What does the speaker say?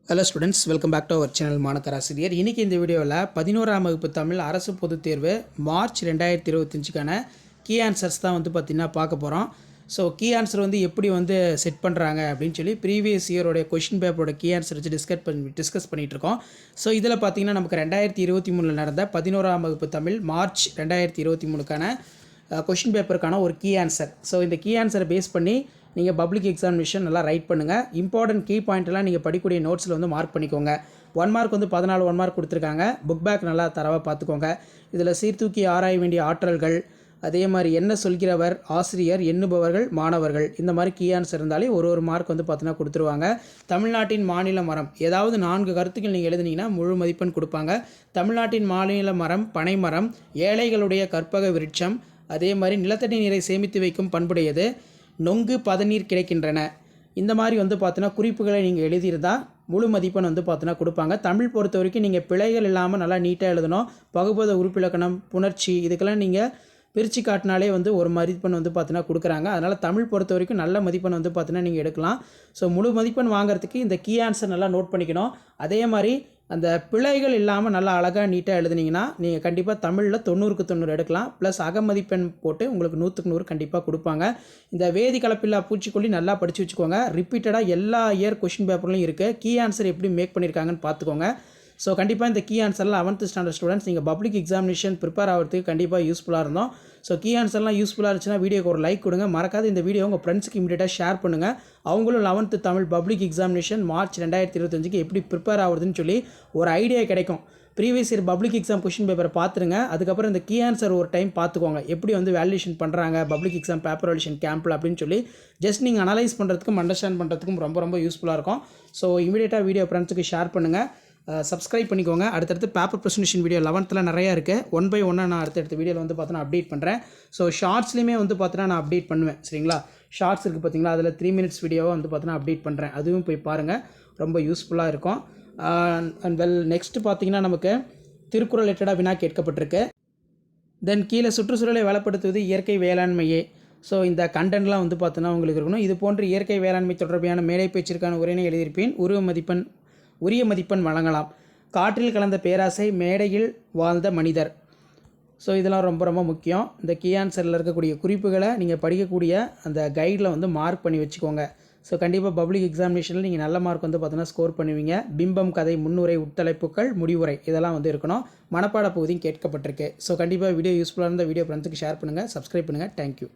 Hello students, welcome back to our channel மாணக்கராசிரியர். இன்றைக்கி இந்த வீடியோவில் 11ஆம் வகுப்பு தமிழ் அரசு பொதுத் தேர்வு மார்ச் 2025க்கான கீ ஆன்சர்ஸ் தான் பார்த்திங்கன்னா பார்க்க போகிறோம். ஸோ கீ ஆன்சர் எப்படி செட் பண்ணுறாங்க அப்படின்னு சொல்லி ப்ரீவியஸ் இயரோடைய கொஷின் பேப்பரோட கீ ஆன்சர் வச்சு டிஸ்கஸ் பண்ணிகிட்ருக்கோம். ஸோ இதில் பார்த்திங்கன்னா நமக்கு 2023 நடந்த 11ஆம் வகுப்பு தமிழ் மார்ச் 2023க்கான கொஷின் பேப்பருக்கான ஒரு கீ ஆன்சர். ஸோ இந்த கீ ஆன்சரை பேஸ் பண்ணி நீங்கள் பப்ளிக் எக்ஸாமினேஷன் நல்லா ரைட் பண்ணுங்கள். இம்பார்ட்டன்ட் கீ பாயிண்ட்லாம் நீங்கள் படிக்கக்கூடிய நோட்ஸில் மார்க் பண்ணிக்கோங்க. 1 மார்க் 14 1 மார்க் கொடுத்துருக்காங்க. புக் பேக் நல்லா தரவாக பார்த்துக்கோங்க. இதில் சீர்தூக்கி ஆராய வேண்டிய ஆற்றல்கள், அதே மாதிரி என்ன சொல்கிறவர், ஆசிரியர், எண்ணுபவர்கள், மாணவர்கள், இந்த மாதிரி கீ ஆன்சர் இருந்தாலே ஒரு மார்க் பார்த்தீங்கன்னா கொடுத்துருவாங்க. தமிழ்நாட்டின் மாநில மரம், ஏதாவது 4 கருத்துக்கள் நீங்கள் எழுதுனீங்கன்னா முழு மதிப்பெண் கொடுப்பாங்க. தமிழ்நாட்டின் மாநில மரம் பனைமரம், ஏழைகளுடைய கற்பக விருட்சம், அதே மாதிரி நிலத்தடி நீரை சேமித்து வைக்கும் பண்புடையது, நொங்கு பதநீர் கிடைக்கின்றன. இந்த மாதிரி பார்த்தீங்கன்னா குறிப்புகளை நீங்கள் எழுதியிருந்தால் முழு மதிப்பெண் பார்த்தீங்கன்னா கொடுப்பாங்க. தமிழ் பொறுத்த வரைக்கும் நீங்கள் பிழைகள் இல்லாமல் நல்லா நீட்டாக எழுதணும். பகுபத உறுப்பிலக்கணம், புணர்ச்சி, இதுக்கெல்லாம் நீங்கள் பிரித்து காட்டினாலே ஒரு மதிப்பெண் பார்த்தீங்கன்னா கொடுக்குறாங்க. அதனால் தமிழ் பொறுத்த வரைக்கும் நல்ல மதிப்பெண் பார்த்தீங்கன்னா நீங்கள் எடுக்கலாம். ஸோ முழு மதிப்பெண் வாங்குறதுக்கு இந்த கீ ஆன்சர் நல்லா நோட் பண்ணிக்கணும். அதே மாதிரி அந்த பிழைகள் இல்லாமல் நல்லா அழகாக நீட்டாக எழுதுனீங்கன்னா நீங்கள் கண்டிப்பாக தமிழில் 90க்கு 90 எடுக்கலாம். ப்ளஸ் அகமதிப்பெண் போட்டு உங்களுக்கு 100க்கு 100 கண்டிப்பாக கொடுப்பாங்க. இந்த வேதி கலப்பில்லா பூச்சிக்கொல்லி நல்லா படித்து வச்சுக்கோங்க. ரிப்பீட்டடாக எல்லா இயர் கொஷின் பேப்பர்லையும் இருக்குது. கீ ஆன்சர் எப்படி மேக் பண்ணியிருக்காங்கன்னு பார்த்துக்கோங்க. ஸோ கண்டிப்பாக இந்த கீ ஆன்சர்லாம் 11th ஸ்டாண்டர்ட் ஸ்டூடெண்ட்ஸ் நீங்கள் பப்ளிக் எக்ஸாமினேஷன் ப்ரிப்பேர் ஆகிறதுக்கு கண்டிப்பாக யூஸ்ஃபுல்லாக இருந்தோம். ஸோ கீ ஆன்சர்லாம் யூஸ்ஃபுல்லாக இருந்துச்சுன்னா வீடியோக்கு ஒரு லைக் கொடுங்க. மறக்காத இந்த வீடியோ உங்கள் ஃப்ரெண்ட்ஸுக்கு இமீடியட்டாக ஷேர் பண்ணுங்கள். அவங்களும் 11th Tamil public examination March 2025க்கு எப்படி ப்ரிப்பேர் ஆகுதுன்னு சொல்லி ஒரு ஐடியா கிடைக்கும். Previous year public exam question பேப்பரை பார்த்துருங்க. அதுக்கப்புறம் இந்த கீ ஆன்சர் ஒரு டைம் பார்த்துக்கோங்க. எப்படி வேல்யூஷன் பண்ணுறாங்க பப்ளிக் எக்ஸாம் பேப்பர் வேல்யூஷன் கேம்பில் அப்படின்னு சொல்லி ஜஸ்ட் நீங்கள் அனலைஸ் பண்ணுறதுக்கும் அண்டர்ஸ்டாண்ட் பண்ணுறதுக்கும் ரொம்ப யூஸ்ஃபுல்லாக இருக்கும். ஸோ இமீடியட்டாக வீடியோ ஃப்ரெண்ட்ஸுக்கு ஷேர் பண்ணுங்கள். சப்ஸ்கிரைப் பண்ணிக்கோங்க. அடுத்தடுத்து பேப்பர் ப்ரெசன்டேஷன் வீடியோ 11th நிறையா இருக்குது. 1 by 1 நான் அடுத்தடுத்த வீடியோவில் பார்த்தோன்னா அப்டேட் பண்ணுறேன். ஸோ ஷார்ட்ஸ்லேயுமே பார்த்தோன்னா நான் அப்டேட் பண்ணுவேன். சரிங்களா, ஷார்ட்ஸ் இருக்குது பார்த்தீங்களா, அதில் 3 minutes வீடியோவை பார்த்தோன்னா அப்டேட் பண்ணுறேன். அதுவும் போய் பாருங்கள், ரொம்ப யூஸ்ஃபுல்லாக இருக்கும். அண்ட் நெக்ஸ்ட்டு பார்த்தீங்கன்னா நமக்கு திருக்குறள் ரிலேட்டடாக வினா கேட்கப்பட்டிருக்கு. தென் கீழே சுற்றுச்சூழலை வளப்படுத்துவது இயற்கை வேளாண்மையே. ஸோ இந்த கண்டென்ட்லாம் பார்த்தோன்னா உங்களுக்கு இருக்கணும். இது போன்ற இயற்கை வேளாண்மை தொடர்பான மேடை பேச்சிற்கான உரையினை எழுதியிருப்பேன். உரிய மதிப்பெண் வழங்கலாம். காற்றில் கலந்த பேராசை, மேடையில் வாழ்ந்த மனிதர். ஸோ இதெல்லாம் ரொம்ப முக்கியம். இந்த கீ ஆன்சரில் இருக்கக்கூடிய குறிப்புகளை நீங்கள் படிக்கக்கூடிய அந்த கைடில் மார்க் பண்ணி வச்சுக்கோங்க. ஸோ கண்டிப்பாக பப்ளிக் எக்ஸாமினேஷனில் நீங்கள் நல்ல மார்க் பார்த்தீங்கன்னா ஸ்கோர் பண்ணுவீங்க. பிம்பம், கதை, முன்னுரை, உட்தலைப்புகள், முடிவுரை, இதெல்லாம் இருக்கணும். மனப்பாட பகுதியும் கேட்கப்பட்டிருக்கு. ஸோ கண்டிப்பாக வீடியோ யூஸ்ஃபுல்லாக இருந்த வீடியோ ஃப்ரெண்ட்ஸுக்கு ஷேர் பண்ணுங்கள், சப்ஸ்கிரைப் பண்ணுங்கள். தேங்க்யூ.